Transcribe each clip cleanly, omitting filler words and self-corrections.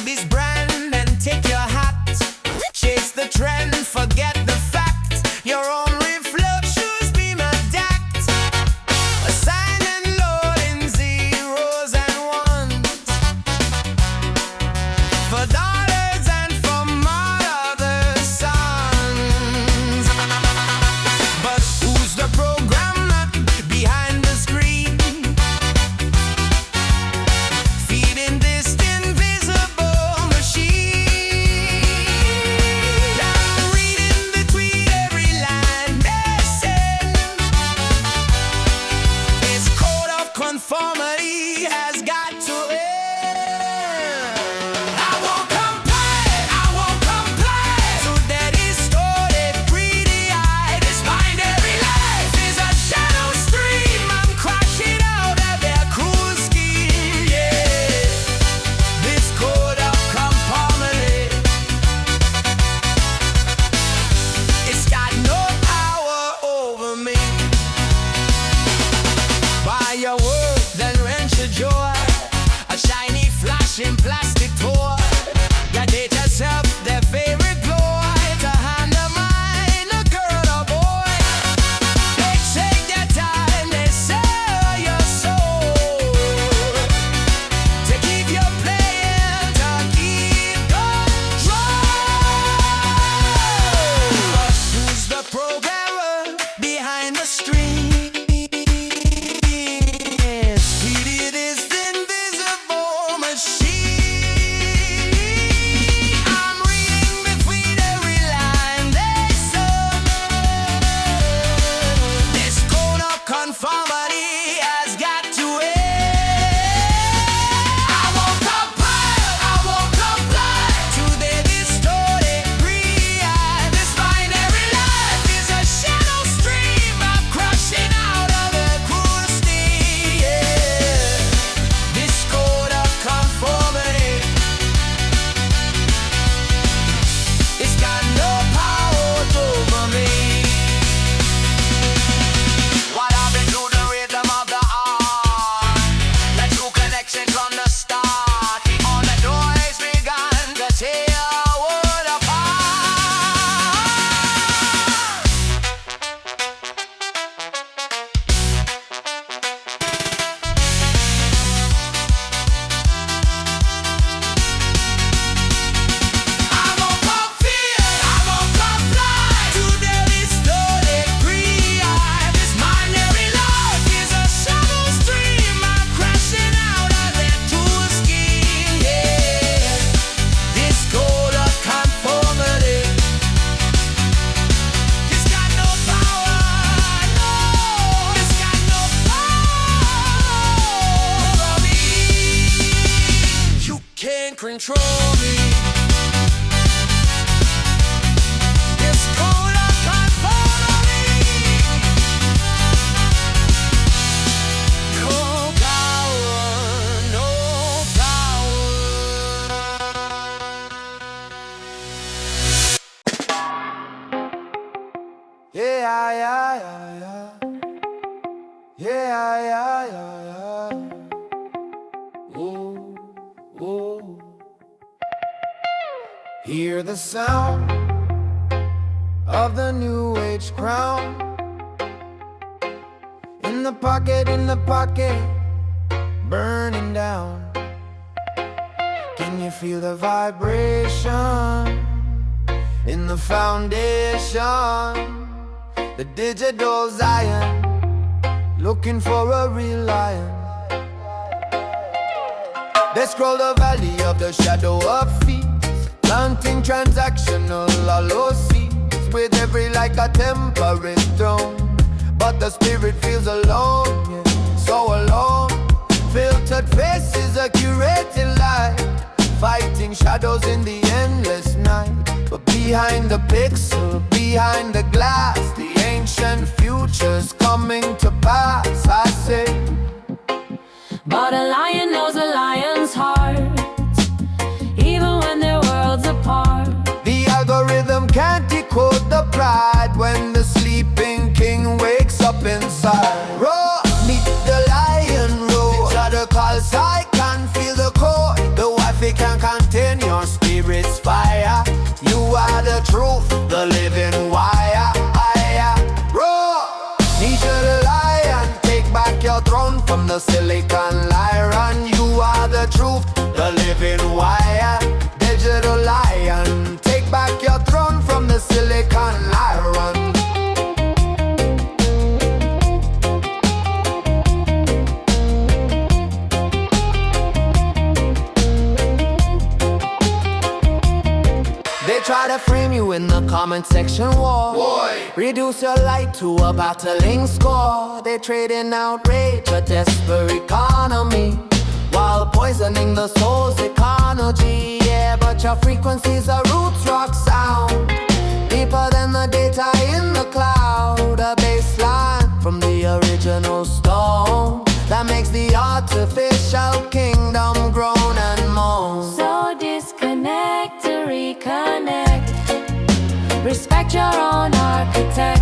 this brand and take your hat. Chase the trend, forget the fact. Your own reflections be adapt. Assign and loading zeros and ones for dollars and for other sons. But who's the programmer behind the screen? Feeding this invisible machine. I'm reading between every line they send. This code of conformity has got to end. I won't comply, I won't comply to that distorted, greedy-eyed. This binary life is a shadow stream. I'm crashing out of their cruel scheme. Yeah, this code of conformity, it's got no power over me. Buy your word, then rent your joy. A shiny, flashing plastic toy. You date yourself their favorite ploy to undermine a girl or boy. They take their time, they sell your soul to keep you playing, to keep control. Who's the programmer behind the stream? It is the invisible machine. I'm reading between every line they sung. This code of conformity has got to end. I won't comply, I won't comply to their distorted greed. This binary life is a shadow stream. I'm crushing out of the cruel steam. Yeah, this code of conformity, it's got no power over me. What happened to the rhythm of the heart? The true connection from the start. All the noise began to tear our world apart. I won't fulfill, I won't comply to their distorted greed. This binary life is a shadow stream. I'm crashing out of their cruel scheme. Yeah, this code of conformity, it's got no power. No, it's got no power over me. You can't control me. This code of conformity, no power, no power. Yeah, yeah, yeah, yeah. Yeah, yeah, yeah, yeah. Ooh, ooh. Hear the sound of the new age crown. In the pocket, burning down. Can you feel the vibration in the foundation? The digital Zion, looking for a real lion. They scroll the valley of the shadow of feet, planting transactional hollow seeds with every like a temperate tone. But the spirit feels alone, yeah, so alone. Filtered faces, a curated light, fighting shadows in the endless night. But behind the pixel, behind the glass, the ancient future's coming to pass. I say, but a lion knows a lion's heart, even when they're worlds apart. the algorithm can't decode the pride when the sleeping king wakes up inside. Roar, meet the lion roar. The shadow calls, I can feel the core. The wife can't contain you. spirit's fire. You are the truth, the living wire. Roar! Nature the lion, take back your throne from the silicon lyron. You are the truth, the living wire. Digital lion, take back your throne from the silicon lyron. They try to frame you in the comment section war. Boy. Reduce your light to a battling score. They trading outrage, a desperate economy, while poisoning the soul's ecology. Yeah, but your frequency's a roots rock sound, deeper than the data in the cloud. A bassline from the original stone that makes the artificial kingdom groan and moan. So disconnect to reconnect. Respect your own architect.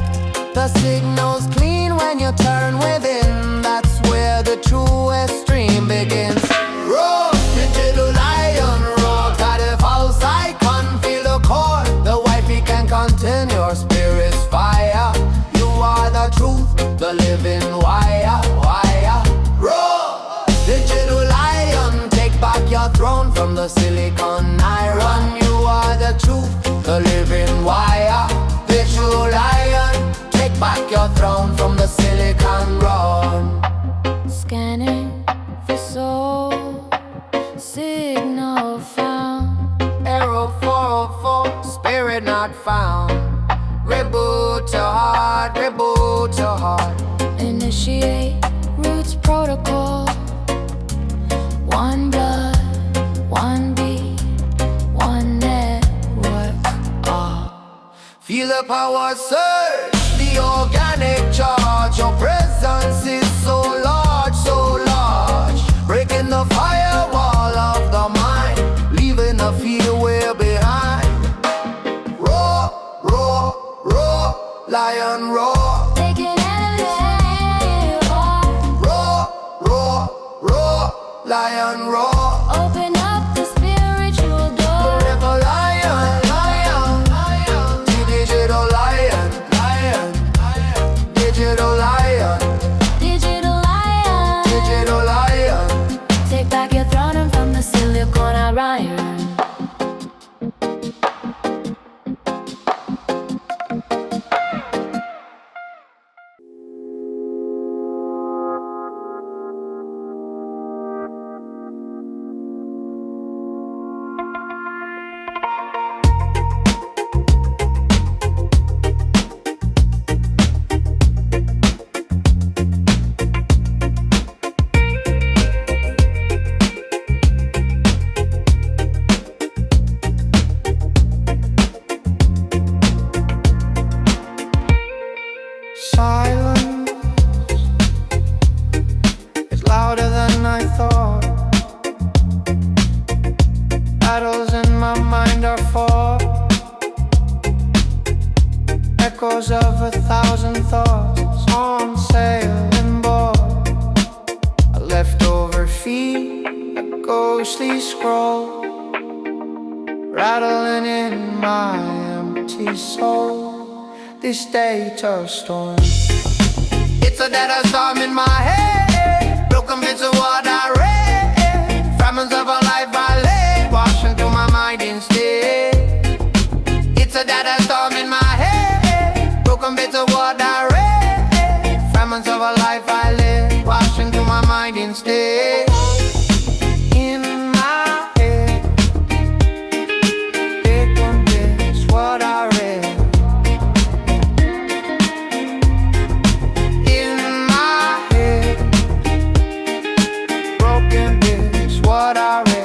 The signal's clean when you turn within. That's where the truest dream begins. Roar, digital lion, roar, tie the false icon, feel the core. The wifey can contain your spirit's fire. You are the truth, the living wire. Roar, digital lion, take back your throne from the silicon iron. You are the truth, the living wire. Digital lion, take back your throne from the silicon run. Scanning for soul, signal found. Arrow 404, spirit not found. Reboot your heart, reboot your heart. Initiate roots protocol. One blood, one beat, one network. Feel the power surge, the organic charge. Your presence is so large, so large. Breaking the firewall of the mind, leaving the field way behind. Roar, roar, roar, lion roar. Taking energy, Roar, roar, roar, lion roar. open up the spiritual door. Forever lion, lion, lion. Digital lion, lion, lion. Digital lion, Digital lion, digital lion. take back your throne from the silicon iron. Silence is louder than I thought. Battles in my mind are fought. Echoes of 1,000 thoughts on sailing board. A leftover feed, a ghostly scroll, rattling in my empty soul. This data storm, it's a data storm in my head. Broken bits of what I read, fragments of a life I led, washing through my mind instead. It's a data storm in my head. Broken bits of what I read, fragments of a life I led, washing through my mind instead. In my head, broken bits what I read. What I read.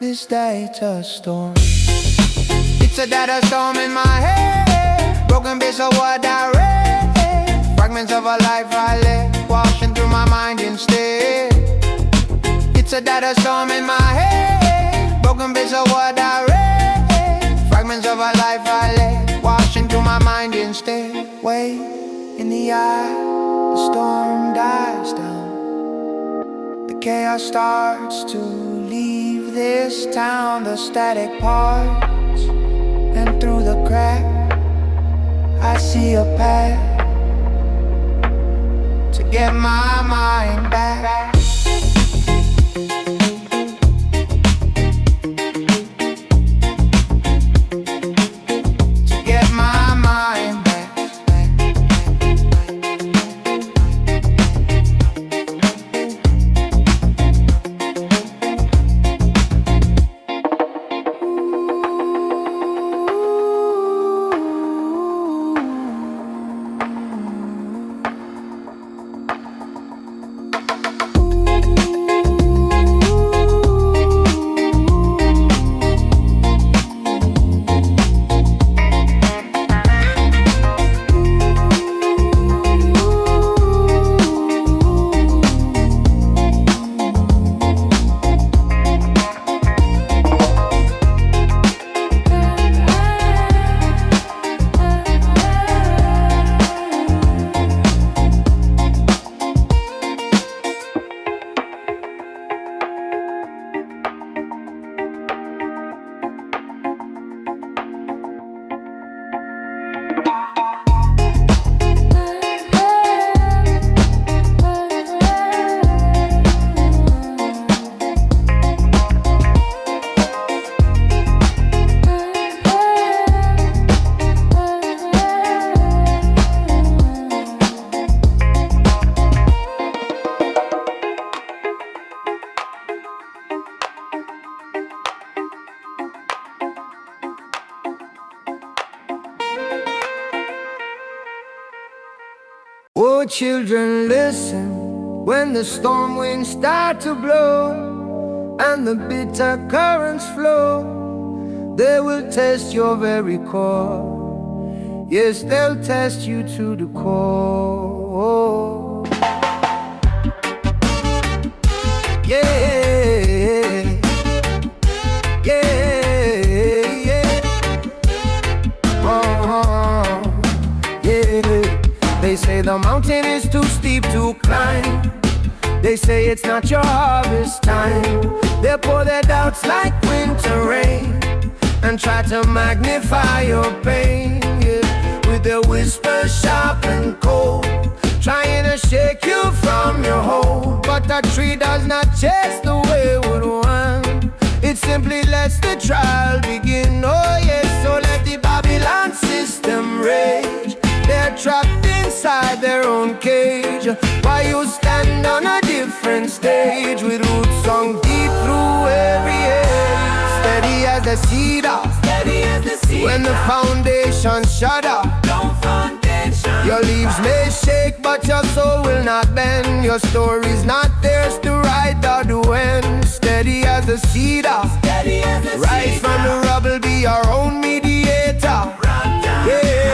this day it's a storm. It's a data storm in my head, broken bits of what I read, fragments of a life I led, washing through my mind instead. It's a data storm in my head, broken bits of what I read, fragments of a life I led, washing through my mind instead. Way in the eye, the storm dies down, the chaos starts to leave this town, the static parts, and through the crack I see a path to get my mind back. To get my mind back. Oh, children, listen when the storm winds start to blow and the bitter currents flow. They will test your very core. Yes, they'll test you to the core. Yeah, yeah, yeah. Yeah. They say the mountain is too steep to climb. They say it's not your harvest time. They pour their doubts like winter rain and try to magnify your pain, yeah, with their whispers sharp and cold, trying to shake you from your hold. But that tree does not chase the wayward one. It simply lets the trial begin. Oh yes, so let the Babylon system rage. They're trapped inside their own cage, while you stand on a different stage with roots sunk deep through every age. Steady as the cedar, steady as the cedar. When the foundation shudder, no foundation. Your leaves may shake, but your soul will not bend. Your story's not theirs to write or to end. Steady as the cedar, steady as the rise cedar. From the rubble, be your own mediator. Yeah.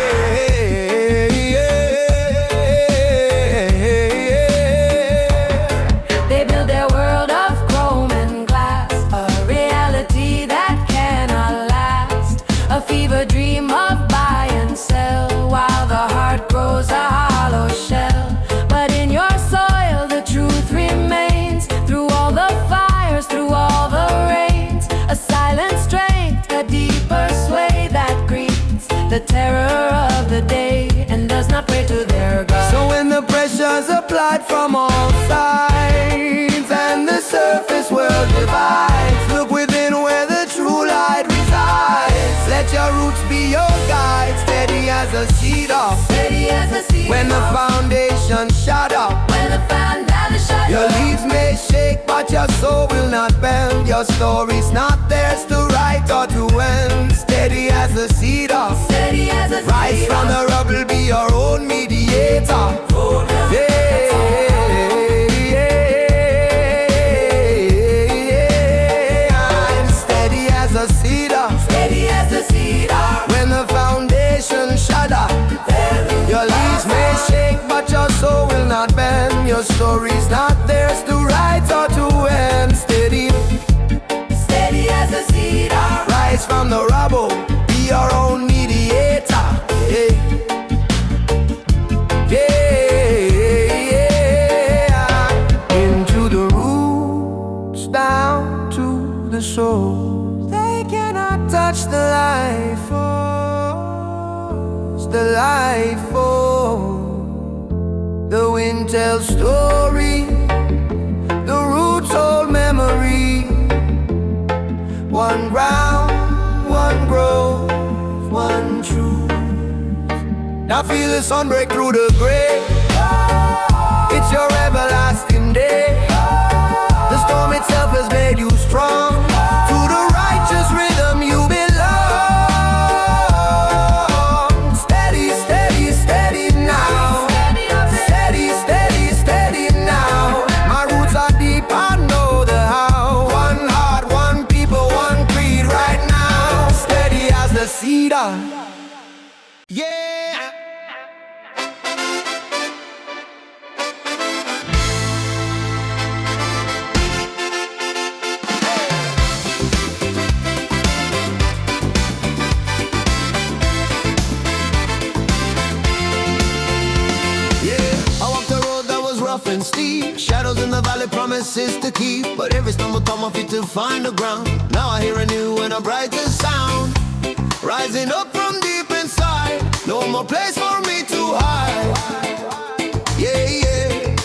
The terror of the day and does not pray to their God. So when the pressure's applied from all sides and the surface world divides, look within where the true light resides. Let your roots be your guide, steady as a cedar, steady as a cedar. When the foundation shudder, when the foundation shudder. Your leaves may shake, but your soul will not bend. Your story's not theirs to write or to end. Steady as a cedar, steady as a rise cedar. from the rubble, be your own mediator. Yeah. I'm story's not theirs to write or to end. Steady, Steady as a cedar, rise from the rubble, be our own mediator. Yeah. Yeah. Into the roots, down to the soul. They cannot touch the life force, the life force. The wind tells story, the roots hold memory. One ground, one grove, one truth. Now feel the sun break through the gray. It's your everlasting day. The storm itself has made you strong. To the righteous rhythm you belong. Steady, steady, steady now. Steady, steady, steady now. My roots are deep, I know the how. One heart, one people, one creed right now. Steady as the cedar. Yeah. And steep, shadows in the valley, promises to keep. But every stumble taught my feet to find the ground. Now I hear a new and a brighter sound, rising up from deep inside. No more place for me to hide. Yeah, yeah.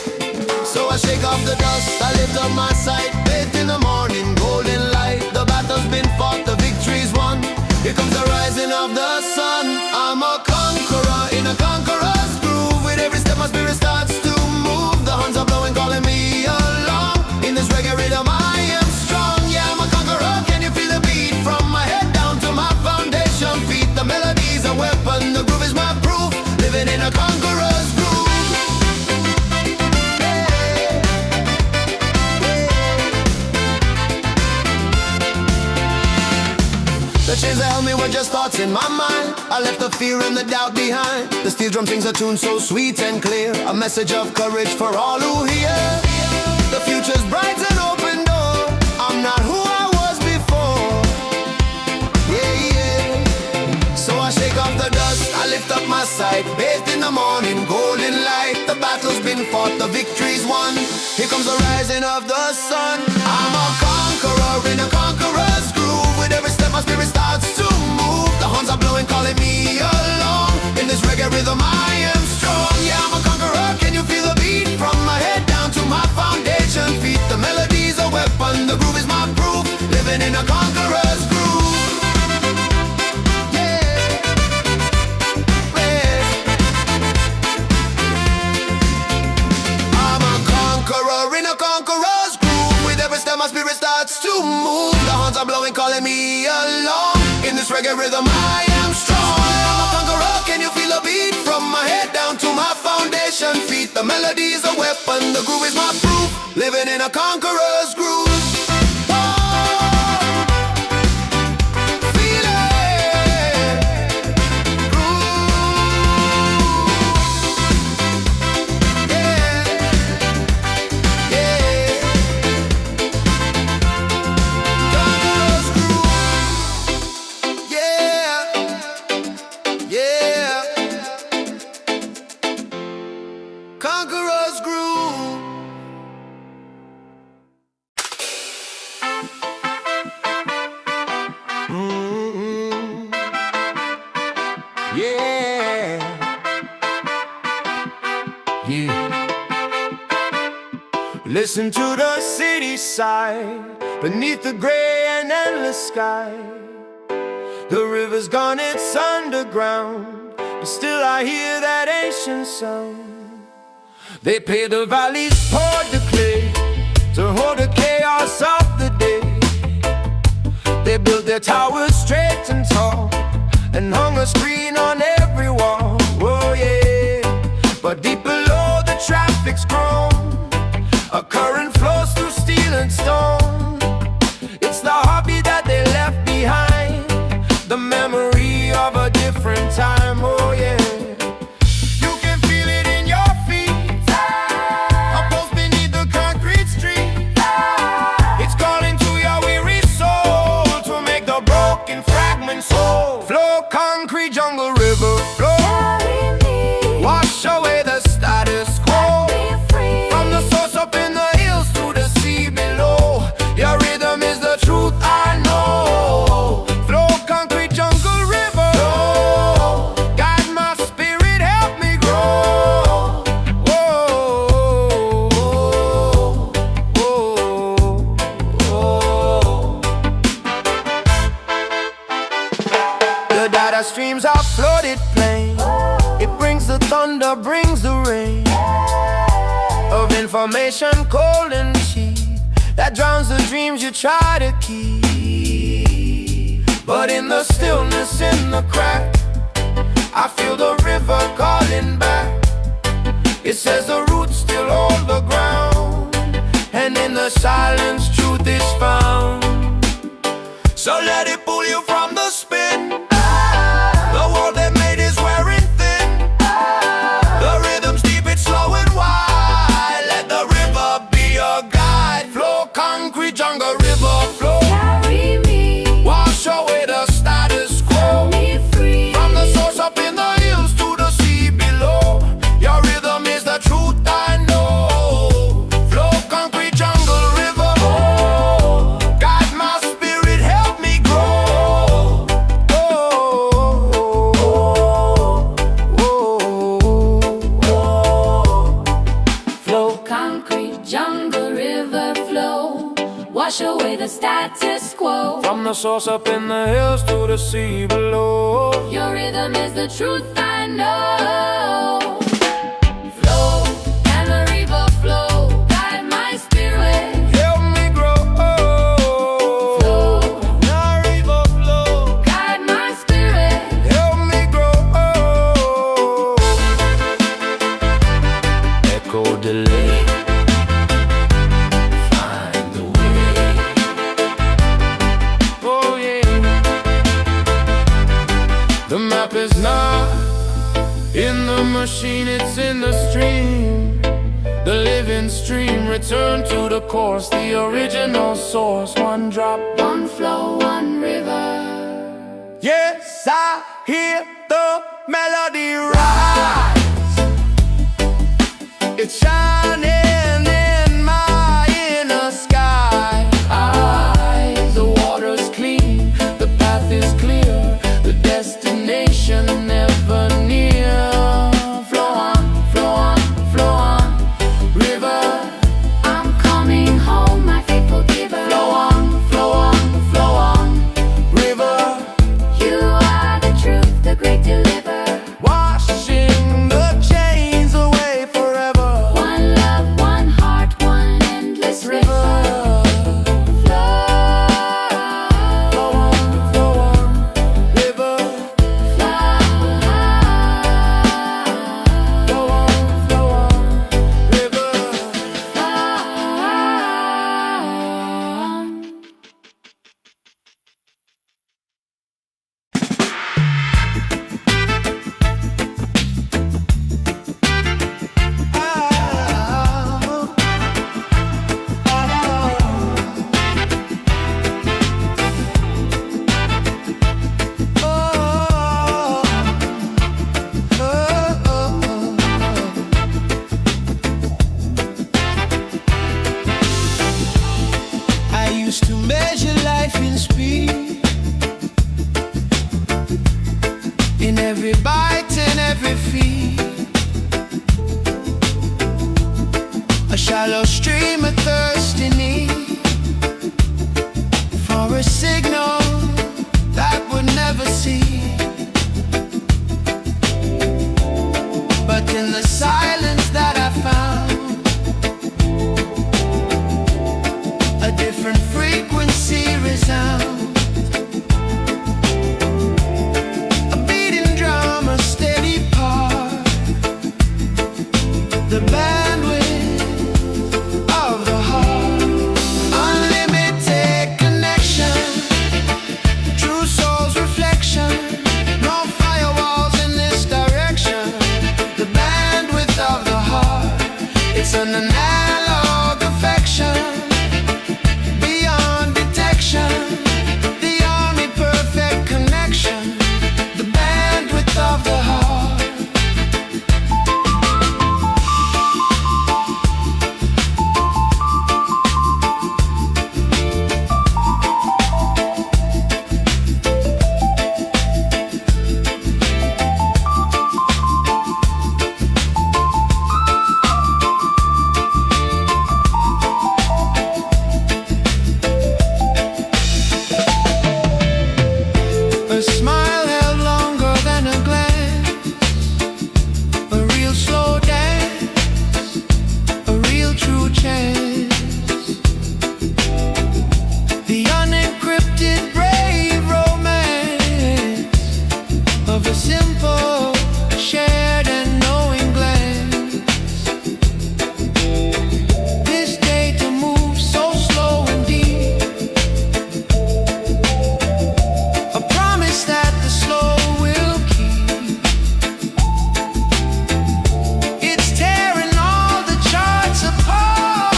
So I shake off the dust, I lift up my sight. Bathed in the morning, golden light. The battle's been fought, the victory's won. Here comes the rising of the sun. I'm a conqueror in a conqueror's groove. With every step my spirit starts to move. The horns are blowing, calling me along. In this reggae rhythm I am strong. Yeah, I'm a conqueror, can you feel the beat? From my head down to my foundation feet. The melody's a weapon, the groove is my proof. Living in a conqueror's groove. The chains that held me were just thoughts in my mind. I left the fear and the doubt behind. The steel drum sings a tune so sweet and clear, a message of courage for all who hear. The future's bright and open door. I'm not who I was before. Yeah, yeah. So I shake off the dust, I lift up my sight. Bathed in the morning, golden light. The battle's been fought, the victory's won. Here comes the rising of the sun. I'm a conqueror in a conqueror's groove. With every step my spirit starts to move. The horns are blowing, calling me along. In this reggae rhythm I am strong. Yeah, I'm a conqueror, can you feel the beat? From my head down to my foundation feet. The melody's a weapon, the groove is my proof. Living in a conqueror's groove. Yeah, yeah. I'm a conqueror in a conqueror's groove. With every step my spirit starts to move. The horns are blowing, calling me along. In this reggae rhythm I am strong. I'm a conqueror, can you feel the beat? From my head down to my foundation feet. The melody is a weapon, the groove is my proof. Living in a conqueror's groove. Conqueror's groove. Yeah. Yeah. Listen to the city side, beneath the gray and endless sky. The river's gone, it's underground, but still I hear that ancient sound. They paved the valleys, poured the clay to hold the chaos of the day. They built their towers straight and tall and hung a screen on every wall. Oh yeah, but deep below the traffic's grown. A current flows through steel and stone. It's the heartbeat that they left behind, the memory of a different time. Oh yeah. You can feel it in your feet. As streams are flooded plain, it brings the thunder, brings the rain of information cold and cheap that drowns the dreams you try to keep. But in the stillness, in the crack, I feel the river calling back. It says the roots still hold the ground, and in the silence truth is found. So let it pull you from the spin. The world they made is wearing thin. The rhythm's deep, it's slow and wide. Let the river be your guide. Flow, concrete jungle river flow. Carry me, Wash away the status quo. set me free. From the source up in the hills to the sea below. Your rhythm is the truth I know. Flow, concrete jungle river. Guide my spirit, help me grow. Flow, concrete, jungle, river flow. Wash away the status quo. From the source up in the hills to the sea below. Your rhythm is the truth I know. Flow, and the river flow. Guide my spirit. Help me grow. Flow, The river flow. guide my spirit. Help me grow. Echo delay. Find the way. Oh yeah. The map is not in the machine, it's in the stream. The living stream, return to the course, the original source. One drop, One flow, one river. yes, I hear the melody rise. It's shining in my inner sky. Eyes, the water's clean, the path is clear, the destination never near. Flow on, flow on, flow on, river. I'm coming home, my faithful giver. Flow on, flow on, flow on, river. You are the truth, the great deliverer. Washing the chains away forever. One love, one heart, one endless river. Flow, Flow on, flow on, river. flow. Flow on, flow on, river. I used to measure life in speed, in every bite and every feed. A shallow stream, a thirsty need for a signal that would never see. But in the silence that I found, a different frequency resounds. A beating drum, a steady part, the bandwidth of the heart. Unlimited connection, true soul's reflection. No firewalls in this direction. The bandwidth of the heart, it's an analog affection beyond detection. uplifted, brave romance of a simple, shared and knowing glance. This day to move so slow and deep, a promise that the slow will keep. It's tearing all the charts apart,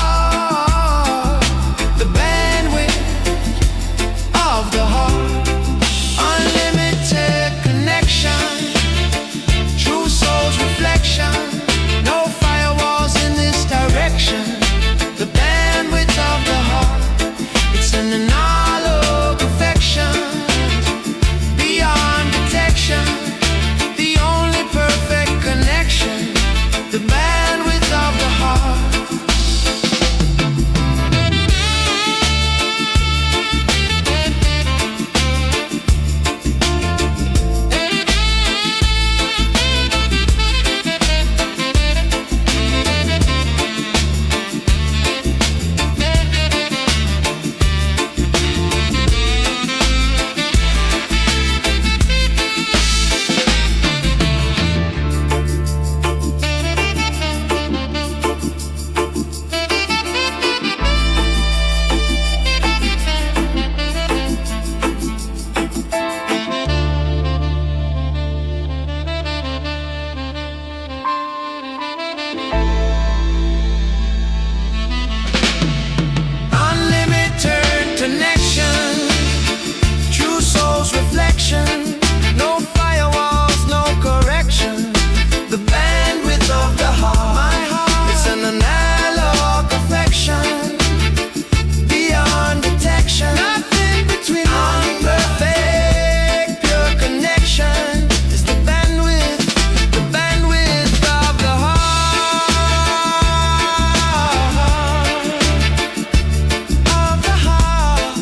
the bandwidth of the heart, unlimited connection, true soul's reflection, no firewalls in this direction. The bandwidth of the heart, it's an analog affection, beyond detection, the only perfect connection. The bandwidth of the heart. Unlimited connection, true soul's reflection, no firewalls, no correction. The bandwidth of the heart, my heart, it's an analog affection, beyond detection, nothing between. Unperfect, pure connection is the bandwidth of the heart, of the heart.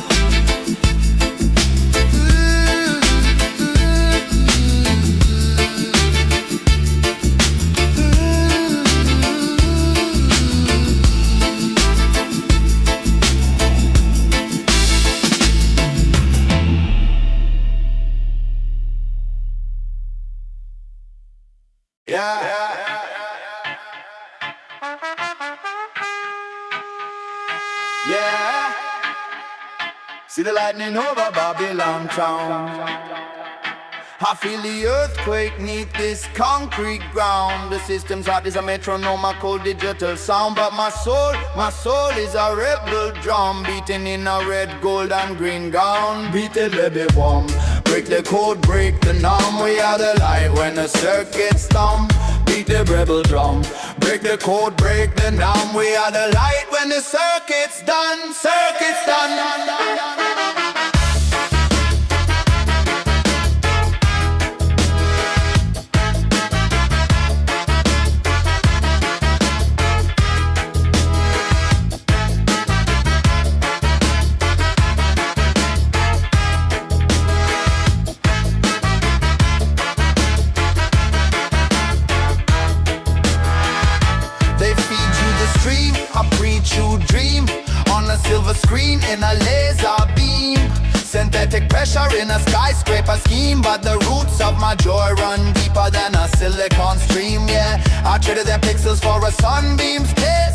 Yeah. See the lightning over Babylon town. I feel the earthquake neath this concrete ground. The system's heart is a metronome, a cold digital sound. But my soul is a rebel drum, beating in a red, gold and green gown. Beat it, baby, bomb. Break the code, break the norm. We are the light when the circuit's dumb. Beat the rebel drum. Break the code, break the norm. We are the light when the circuit's done. Circuit's done. They feed you the stream, I preach you dream on a silver screen in a laser beam. Synthetic pressure in a skyscraper scheme, but the roots of my joy run deeper than a silicon stream. Yeah, I traded their pixels for a sunbeam's kiss,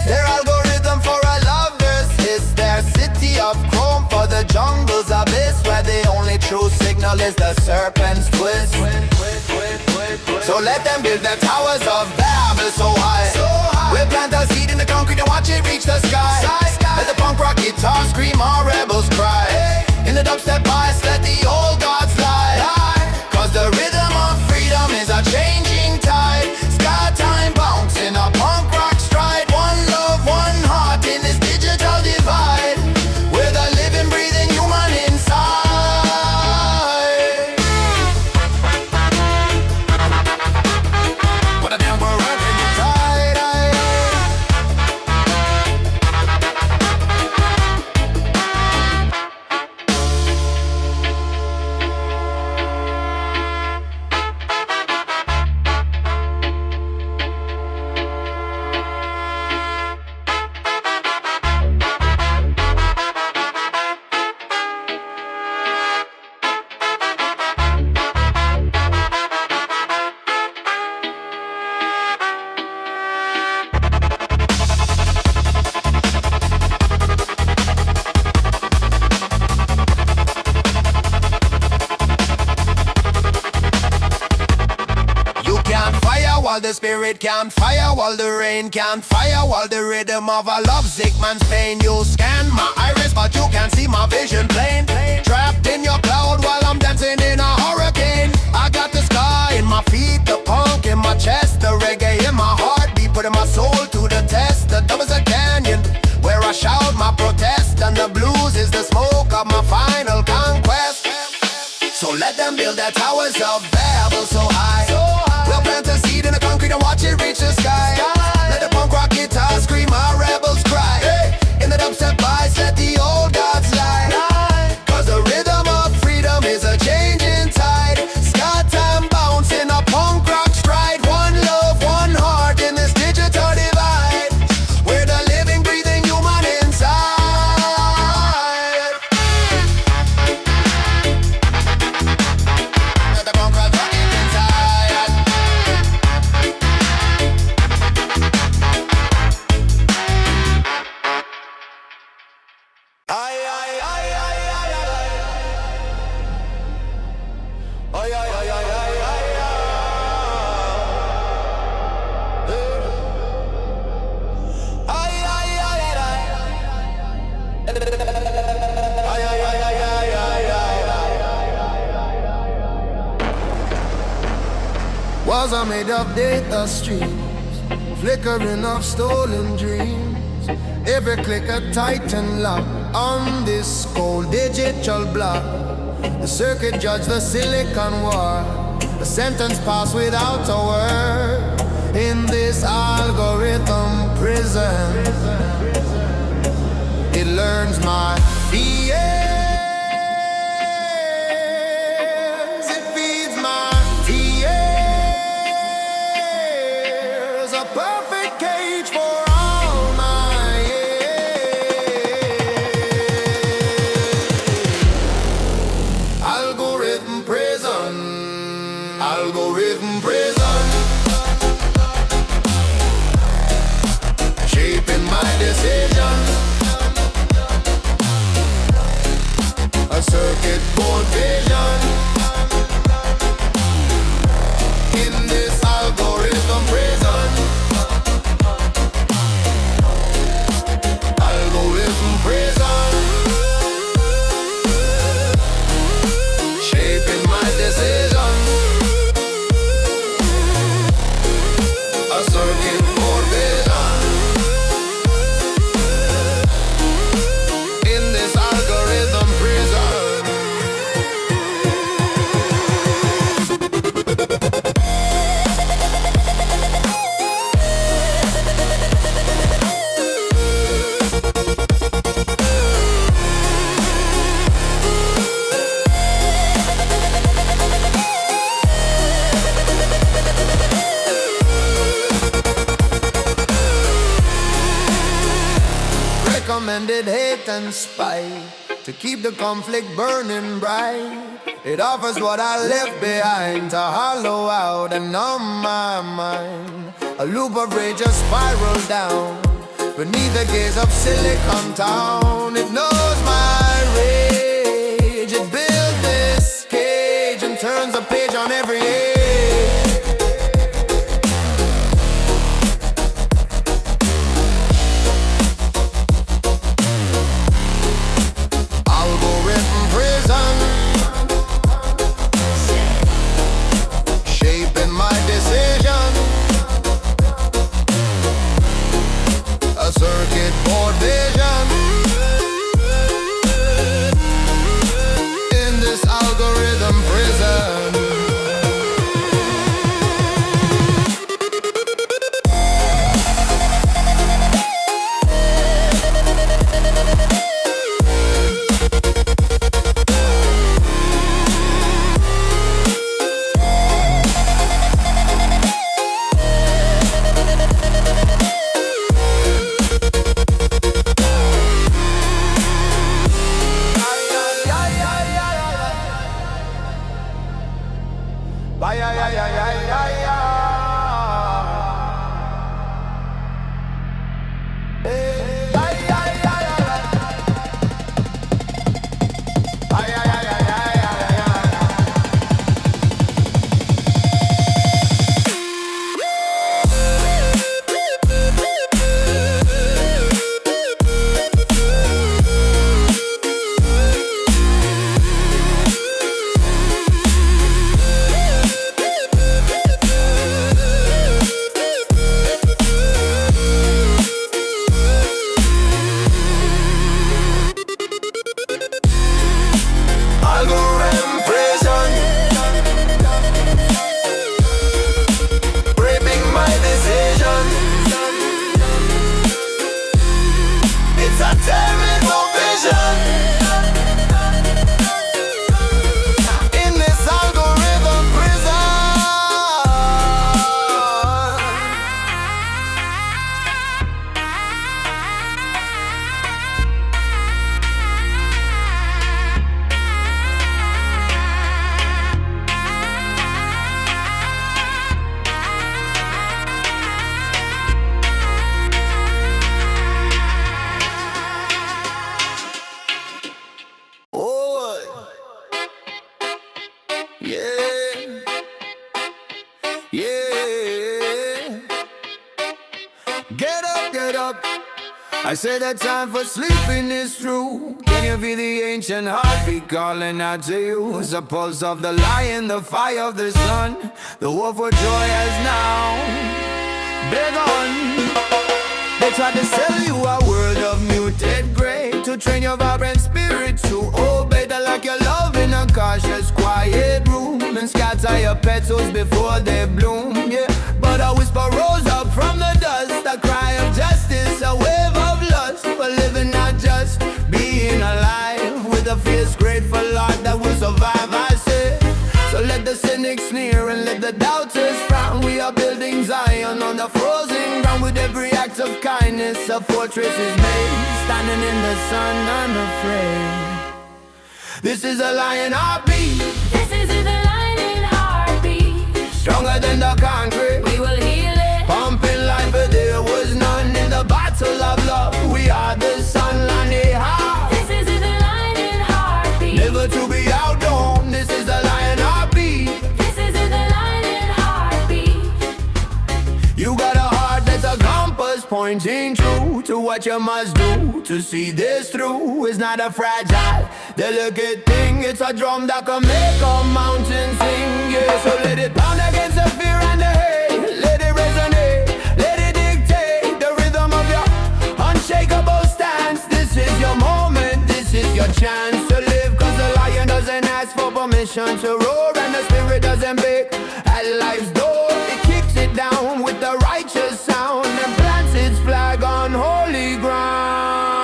their algorithm for a lover's hiss, their city of chrome for the jungle's abyss, where the only true signal is the serpent's twist. So let them build their towers of Babel so high. We'll plant a seed in the concrete and watch it reach the sky. Let the punk rock guitar scream, our rebels cry. In the dubstep bias, let the old gods lie. Cause the rhythm of freedom is a changing tide. Sky time bounce in a punk rock stride. One love, one heart in this digital divide. With a living, breathing human inside. What a damn we're running the tide. spirit can't firewall the rain, can't firewall the rhythm of a lovesick man's pain. You scan my iris, but you can't see my vision plain. Trapped in your cloud while I'm dancing in a hurricane. I got the sky in my feet, the punk in my chest, the reggae in my heartbeat, putting my soul to the test. The dub is a canyon where I shout my protest, and the blues is the smoke of my final conquest. So let them build their towers of Babel so high. We'll plant a seed in the concrete and watch it reach the sky. Let the punk rock guitar scream, our rebels cry. In the dubstep vibes, let the old gods lie. Cause the rhythm of freedom is a changing tide. Sky time bounce in a punk rock stride. One love, one heart in this digital divide. We're the living, breathing human inside. Let the punk rock rock it inside. Ay, ay, ay, ay, ay, ay, ay. Ay, ay, ay, ay, ay, ay, ay. Ay, ay, ay, ay, ay. Ay, ay, ay, ay, ay, ay, ay. Was I made of data streams, flickering of stolen dreams? Every click a tighten lock on this cold digital block. The circuit judge, the silicon war. The sentence passed without a word. In this algorithm prison, it learns my fears. It feeds my tears. A perfect cage for all my algorithm prison, algorithm prison, shaping my decisions. A circuit board vision in this algorithm prison, algorithm prison, shaping my decisions. A circuit board vision in this algorithm prison. Recommended hate and spite to keep the conflict burning bright. It offers what I left behind to hollow out and numb my mind. A loop of rage just spirals down beneath the gaze of Silicon Town. It knows my rage. It builds this cage and turns a page on every age. Algorithm prison, shaping my decision. A circuit board vision Yeah, yeah. Get up, get up. I said that time for sleeping is through. Can you feel the ancient heartbeat calling out to you? It's the pulse of the lion, the fire of the sun. The war for joy has now begun. They tried to sell you a world of muted grey, to train your vibrant spirit to obey. They like your love in a cautious, quiet room, and scatter your petals before they bloom. Yeah, but a whisper rose up from the dust, a cry of justice, a wave of lust for living, not just being alive, with a fierce, grateful heart that will survive. I say, so let the cynics sneer and let the doubters frown. We are building Zion on the frozen ground. With every act of kindness, a fortress is made, standing in the sun unafraid. This is a lion heartbeat. This is the lion heartbeat. Stronger than the concrete. We will heal it. Pumping life, but there was none in the battle of love. We are the sunlight. This is the lion heartbeat. Never to be outdone. This is the lion heartbeat. This is the lion heartbeat. You got a heart that's a compass pointing true to what you must do to see this through. It's not a fragile, delicate thing. It's a drum that can make a mountain sing. Yeah, so let it pound against the fear and the hate. Let it resonate, let it dictate the rhythm of your unshakable stance. This is your moment, this is your chance to live. Cause the lion doesn't ask for permission to roar, and the spirit doesn't beg at life's door. It kicks it down with the righteous sound and plants its flag on holy ground.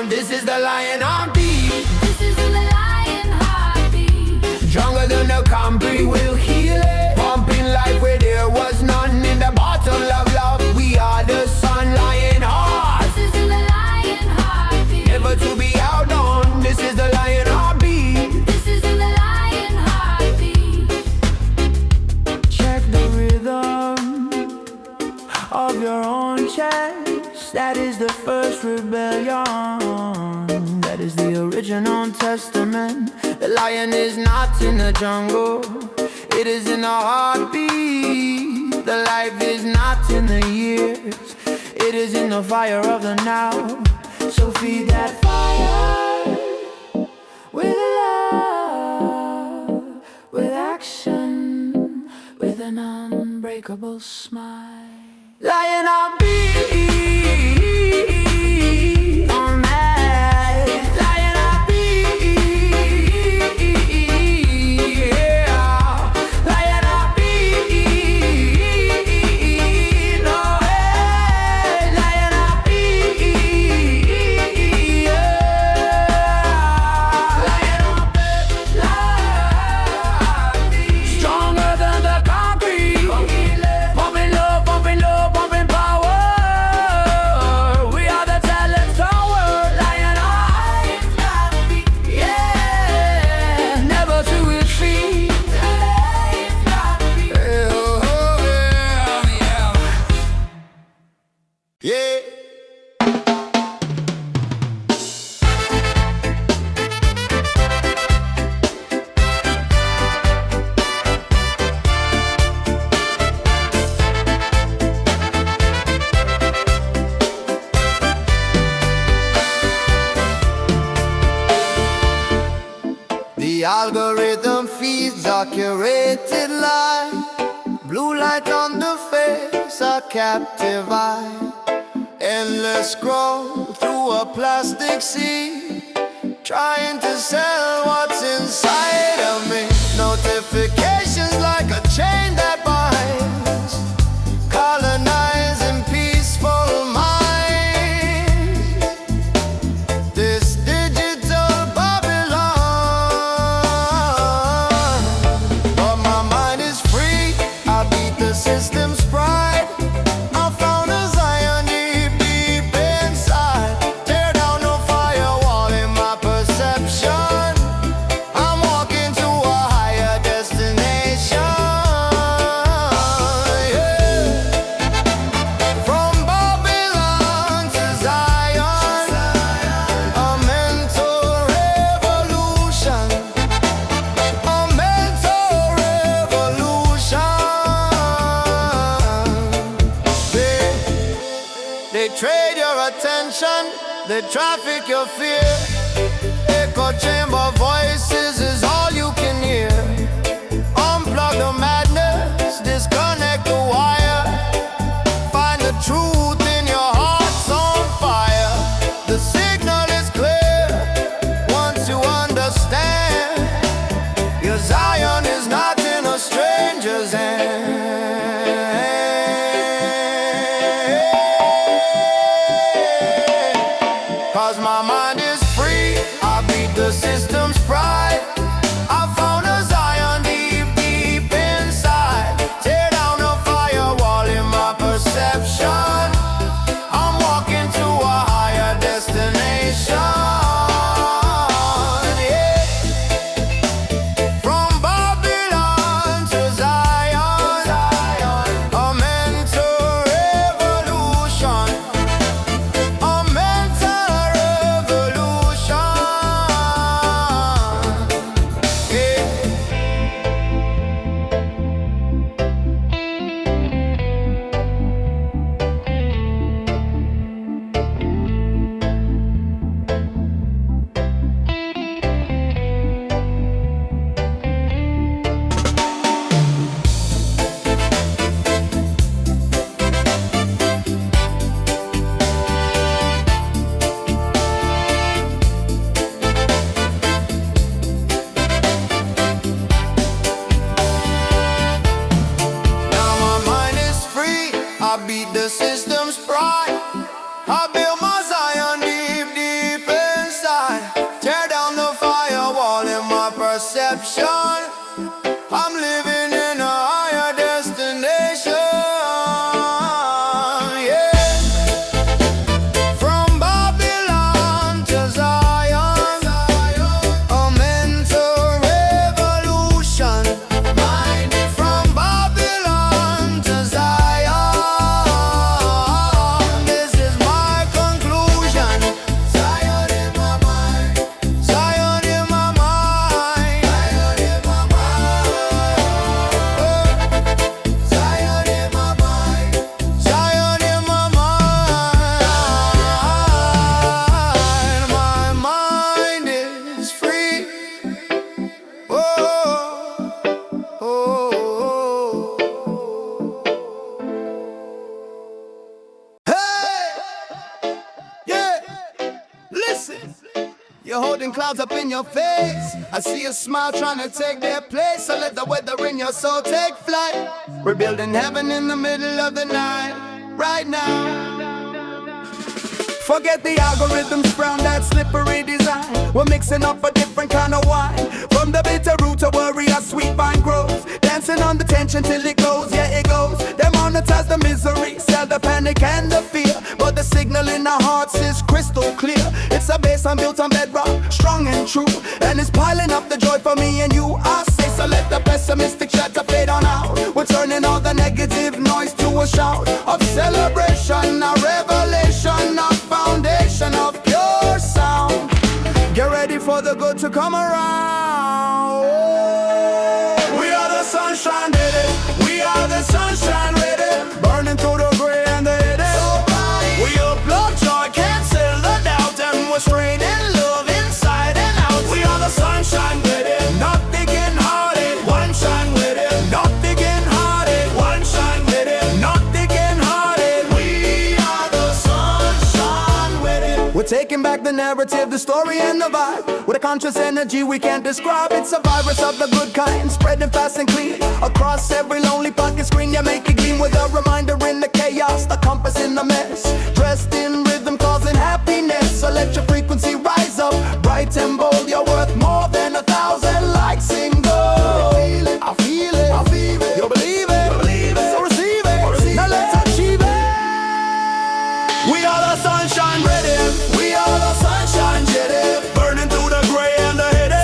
This is the lion heartbeat. This is the lion heartbeat. Stronger than the concrete, will heal it. Pumping life where there was none in the bottle of love. We are the sun, lion heart. This is the lion heartbeat. Never to be outdone. This is the lion heartbeat. This is the lion heartbeat. Check the rhythm of your own chest. That is the first rebellion. That is the original testament. The lion is not in the jungle, it is in the heartbeat. The life is not in the years, it is in the fire of the now. So feed that fire with love, with action, with an unbreakable smile. Lion heartbeat. On that lion heartbeat. Yeah. Lion heartbeat. No way. Lion heartbeat. Yeah. Lion heartbeat. Stronger than the concrete. Pumping love, pumping love, pumping power. We are the talent tower. Lion heartbeat. Yeah. Never to retreat. Yeah. The algorithm feeds a curated life. Blue light on the face, a captive eye. Endless scroll through a plastic sea, trying to sell what's inside of me. Notifications like a chain that binds, colonizing peaceful minds. This digital Babylon, but my mind is free. I beat the system's pride. I found a Zion deep, deep inside. Tear down no firewall in my perception. station, they traffic your fear. Echo chamber voices is all you can hear. Unplug the madness, disconnect the wire. Find the truth in your heart's on fire. The signal is clear once you understand. Your Zion is not in a stranger's hand. Cause my mind is free, I beat the system's pride. I found a Zion deep, deep inside. Tear down the firewall in my perception. I'm walking to a higher destination. Yeah. From Babylon to Zion, a mental revolution. A mental revolution. Yeah. Now my mind is free, I beat the system's pride. I build my Zion deep, deep inside. Tear down the firewall in my perception. I'm living in a higher destination. Yeah. From Babylon to Zion, a mental revolution. From Babylon to Zion, this is my conclusion. Zion in my mind, Zion in my mind, Zion in my mind, Zion in my mind, Zion in my mind. My mind is free. Oh, oh, hey, yeah, listen. You're holding clouds up in your face. I see a smile trying to take their place. So let the weather in your soul take flight. We're building heaven in the middle of the night, right now. Forget the algorithms from that slippery design. We're mixing up a different kind of wine. From the bitter root to worry, a sweet vine grows. Dancing on the tension till it goes, yeah it goes. They monetize the misery, sell the panic and the fear. But the signal in our hearts is crystal clear. It's a base built on bedrock, strong and true. And it's piling up the joy for me and you. I say so let the pessimistic chatter fade on out. We're turning all the negative noise to a shout of celebration, a revelation, a foundation of pure sound. Get ready for the good to come around. We are the sunshine, did it. We are the sunshine, with it. Burning through the gray and the hidden. We upload joy, cancel the doubt, and we're straight in love inside and out. We are the sunshine, with it. Nothing can hide it. One shine with it. Nothing can hide it. One shine with it. Nothing can hide it. We are the sunshine, with it. We're taking back the narrative, the story and the vibe. With a conscious energy we can't describe. It's a virus of the good kind, spreading fast and clean. Across every lonely pocket screen, you make it gleam. With a reminder in the chaos, the compass in the mess. Dressed in rhythm, causing happiness. So let your frequency rise up, bright and bold. You're worth more than 1,000 likes in gold. I feel it, I feel it. You believe it, so receive it. Now let's achieve it. We are the sunshine, ready. We are the sunshine, jetty. Burning through the gray and the hidden.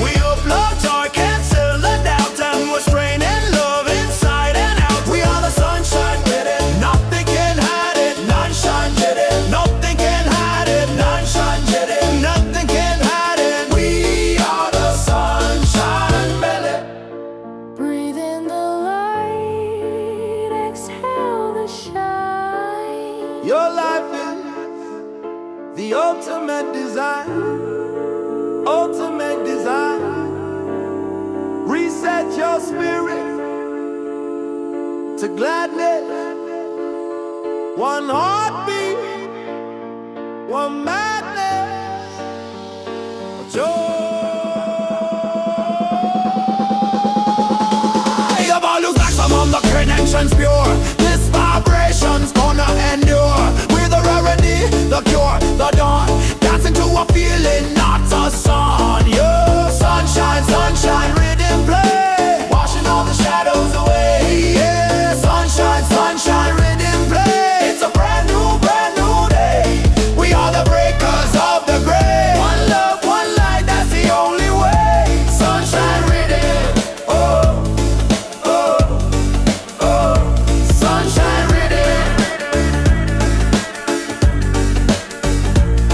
We upload joy, cancel the doubt, and we're straight in love inside and out. We are the sunshine, ready. Nothing can hide it. None shine, jetty. Nothing can hide it. None shine, jetty. Nothing can hide it. spirit to gladness. One heartbeat, one madness, joy. Of all who's like some of the connections pure. This vibration's gonna endure. We're the rarity, the cure, the dawn. Dancing to a feeling, not a song. Yeah, sunshine, sunshine, rhythm play, washing all the shadows away. Yeah, sunshine, sunshine, rhythm play. It's a brand new day. We are the breakers of the grave. One love, one light, that's the only way. Sunshine, rhythm, oh, oh, oh. Sunshine, rhythm,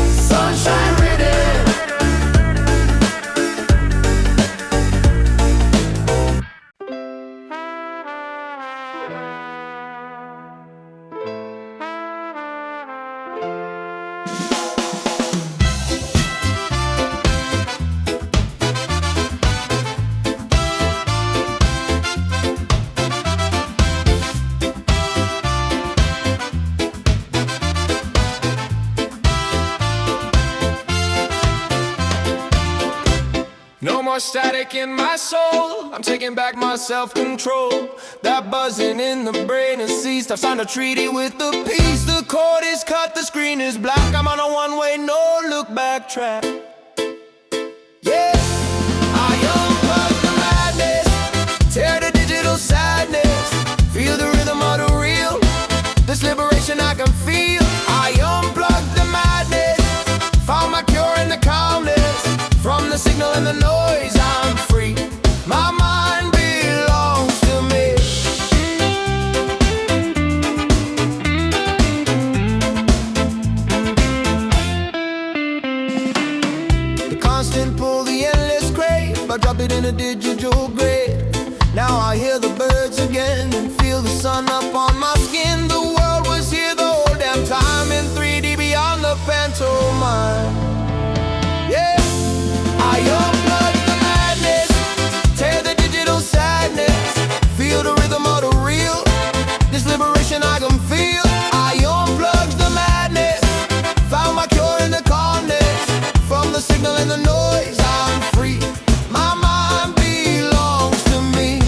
sunshine, rhythm. No more static in my soul, I'm taking back my self-control. That buzzing in the brain has ceased, I've signed a treaty with the peace. The cord is cut, the screen is black, I'm on a one-way, no look back track. Yeah, I unplug the madness, tear the digital sadness, feel the rhythm of the real, this liberation I can feel. I unplug the madness, found my cure in the calmness. From the signal and the noise, I'm free. My mind belongs to me. The constant pull, the endless crave, I drop it in a digital grade. Now I hear the birds again and feel the sun up on my skin. The world was here the whole damn time in 3D beyond the pantomime. Yeah. I unplug the madness, tear the digital sadness, feel the rhythm of the real, this liberation I can feel. I unplug the madness, found my cure in the calmness. From the signal and the noise, I'm free. My mind belongs to me.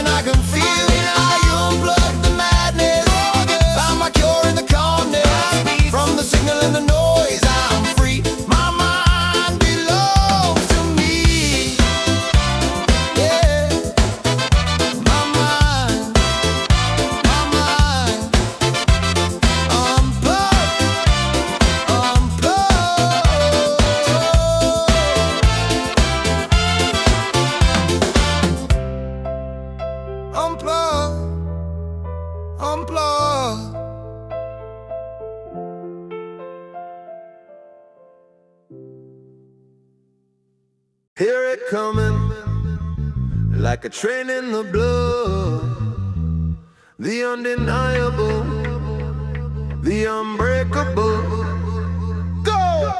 I can feel. I unplug the madness, found my cure in the calmness. From the signal and the noise, I'm free. My mind belongs to me. Yeah, my mind, unplug, unplug. Hear it coming like a train in the blood. The undeniable, the unbreakable. Go!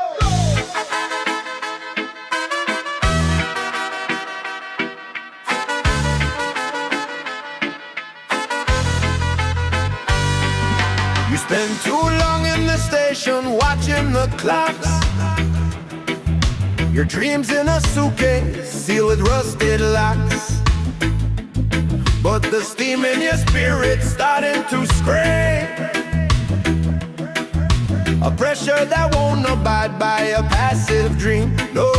You spend too long in the station watching the clocks. Your dreams in a suitcase sealed with rusted locks. But the steam in your spirit starting to scrape. A pressure that won't abide by a passive dream. No,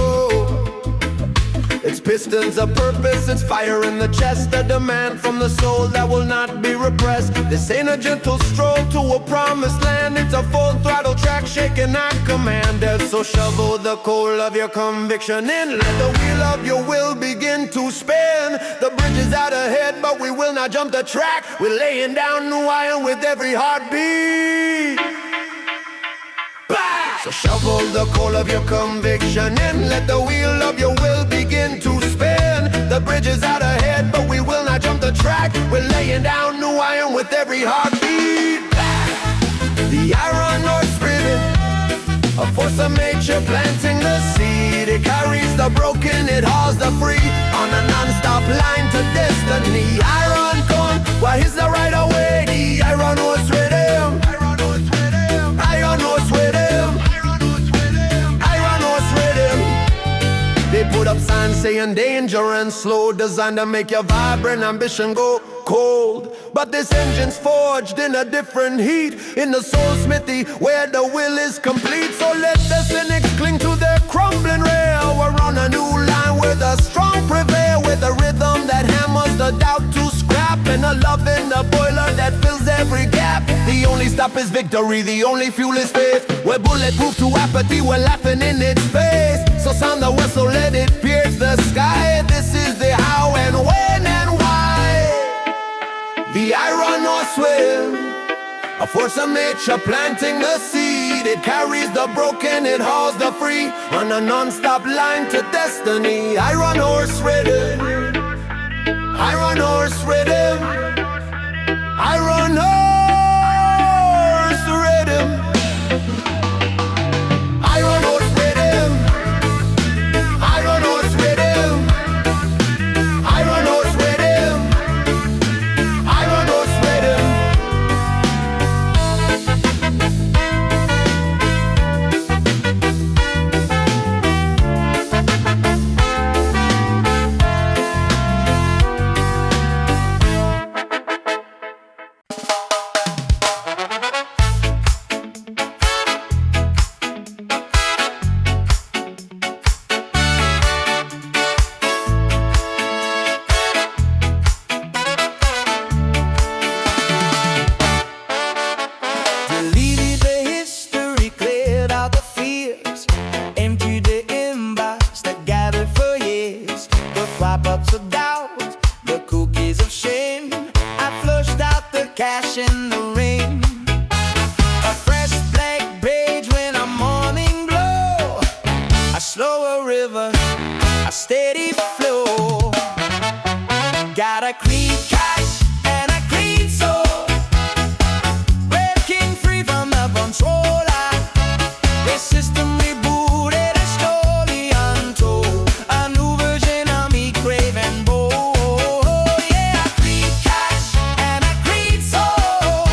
It's pistons of purpose, it's fire in the chest, a demand from the soul that will not be repressed. This ain't a gentle stroll to a promised land, it's a full throttle track shaking at command. So shovel the coal of your conviction in, let the wheel of your will begin to spin. The bridge is out ahead, but we will not jump the track. We're laying down new iron with every heartbeat. So shovel the coal of your conviction in, let the wheel of your will begin to spin. The bridge is out ahead, but we will not jump the track. We're laying down new iron with every heartbeat. The iron horse riddim, a force of nature planting the seed. It carries the broken, it hauls the free, on a non-stop line to destiny. Iron corn, why is the right away? The iron horse riddim, iron horse riddim, iron horse riddim, iron horse riddim. They put up signs saying danger and slow, designed to make your vibrant ambition go cold. But this engine's forged in a different heat, in the soul smithy where the will is complete. So let the cynics cling to their crumbling rail. We're on a new line where the strong prevail, with a rhythm that hammers the doubt to scrap, and a love in the boiler that fills every gap. The only stop is victory, the only fuel is faith. We're bulletproof to apathy, we're laughing in its face. So sound the whistle, let it pierce the sky. This is the how and when and why. The iron horse will, a force of nature planting the seed. It carries the broken, it hauls the free, on a non-stop line to destiny. Iron horse riddim, iron horse riddim, iron horse riddim, iron horse riddim, iron horse riddim, iron horse riddim, iron horse riddim. Deleted the history, cleared out the fears, emptied the inbox that gathered for years. The pop-ups of doubt, the cookies of shame, I flushed out the cash in the ring. A fresh blank page when a morning glow, a slower river, a steady flow. Got a clean cash and a clean soul, breaking free from the controller. The system rebooted and slowly untold, a new version of me craving bold. Yeah, a clean cash and a clean soul,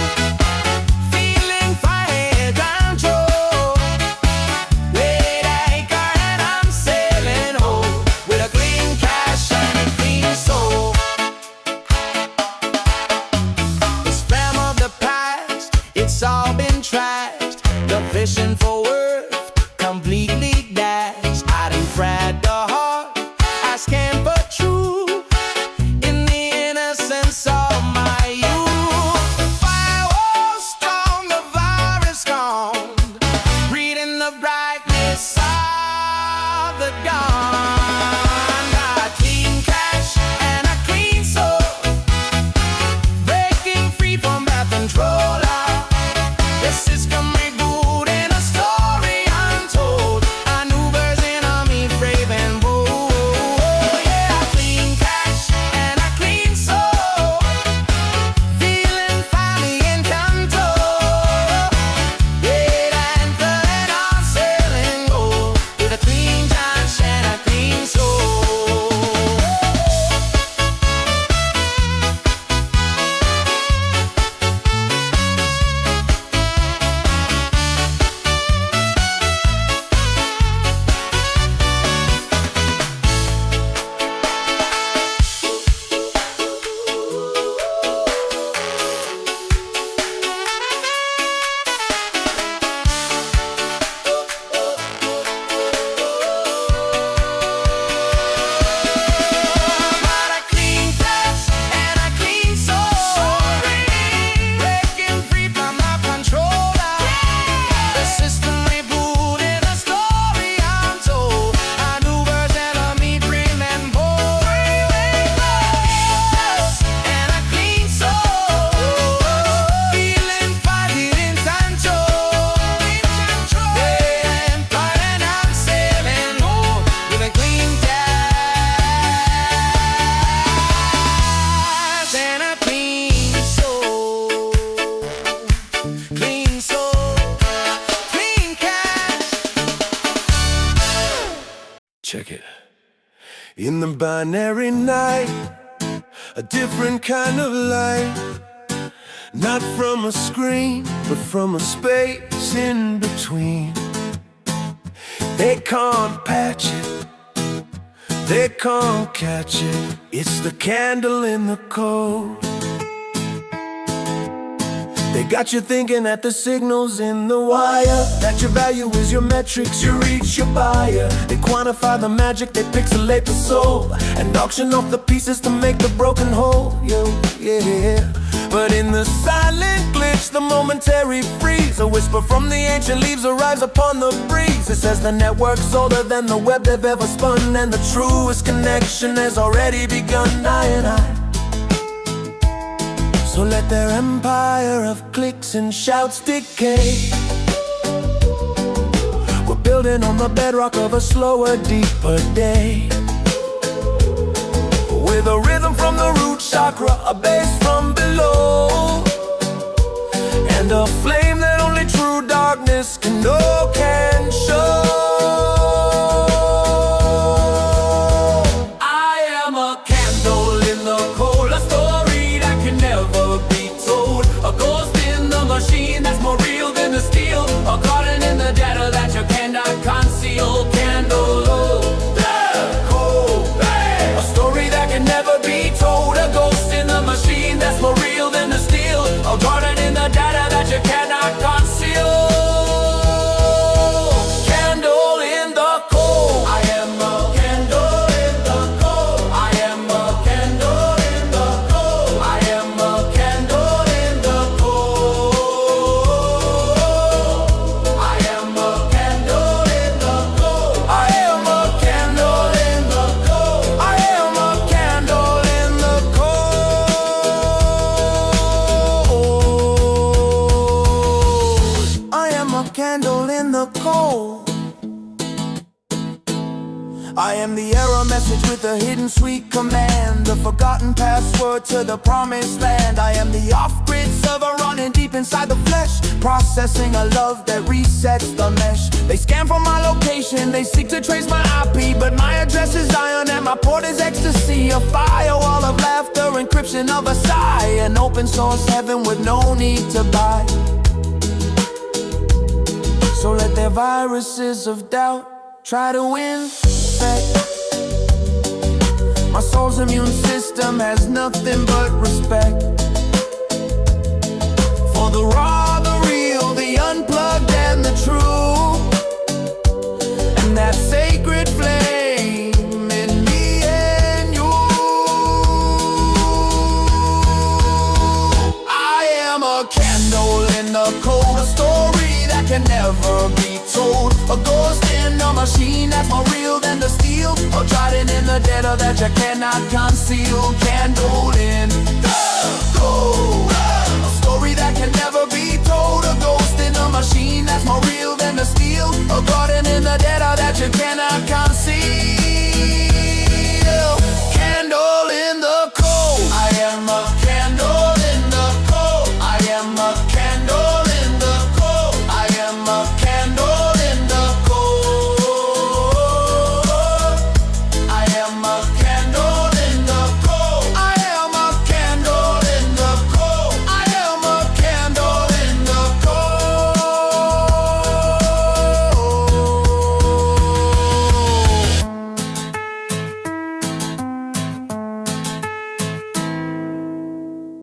feeling fire control. Weighed anchor and I'm sailing home, with a clean cash and a clean soul. In the binary night, a different kind of light. Not from a screen, but from a space in between. They can't patch it, they can't catch it. It's the candle in the cold. They got you thinking that the signal's in the wire, that your value is your metrics, you reach your buyer. They quantify the magic, they pixelate the soul, and auction off the pieces to make the broken whole. Yeah. But in the silent glitch, the momentary freeze, a whisper from the ancient leaves arrives upon the breeze. It says the network's older than the web they've ever spun, and the truest connection has already begun. I and I. So let their empire of clicks and shouts decay. We're building on the bedrock of a slower, deeper day, with a rhythm from the root chakra, a bass from below, and a flame that only true darkness can know, can show. I am a candle in the cold, a story that can never be told, a ghost in the machine that's more real than the steel, a garden in the data that you cannot conceal. Candle, a story that can never be told, a ghost in the machine that's more real than the steel, a garden in the data that you cannot conceal. Candle in the cold. I am a candle in the cold. I am a candle in the cold. I am a candle in the cold. I am a candle in the cold. I am a candle in the cold. I am a candle in the cold. I am a candle in the cold. I am the error message with a hidden sweet command, the forgotten password to the promised land. I am the off-grid server running deep inside the flesh, processing a love that resets the mesh. They scan for my location, they seek to trace my IP, but my address is Zion and my port is ecstasy. A firewall of laughter, encryption of a sigh, an open source heaven with no need to buy. So let their viruses of doubt try to infect. My soul's immune system has nothing but respect for the raw, the real, the unplugged and the true, and that sacred flame in me and you. I am a candle in the cold, a story that can never be told, a ghost in a machine that's more real than the steel, a trident in the data that you cannot conceal. Candle in the cold, a story that can never be told, a ghost in a machine that's more real than the steel, a garden in the data that you cannot conceal.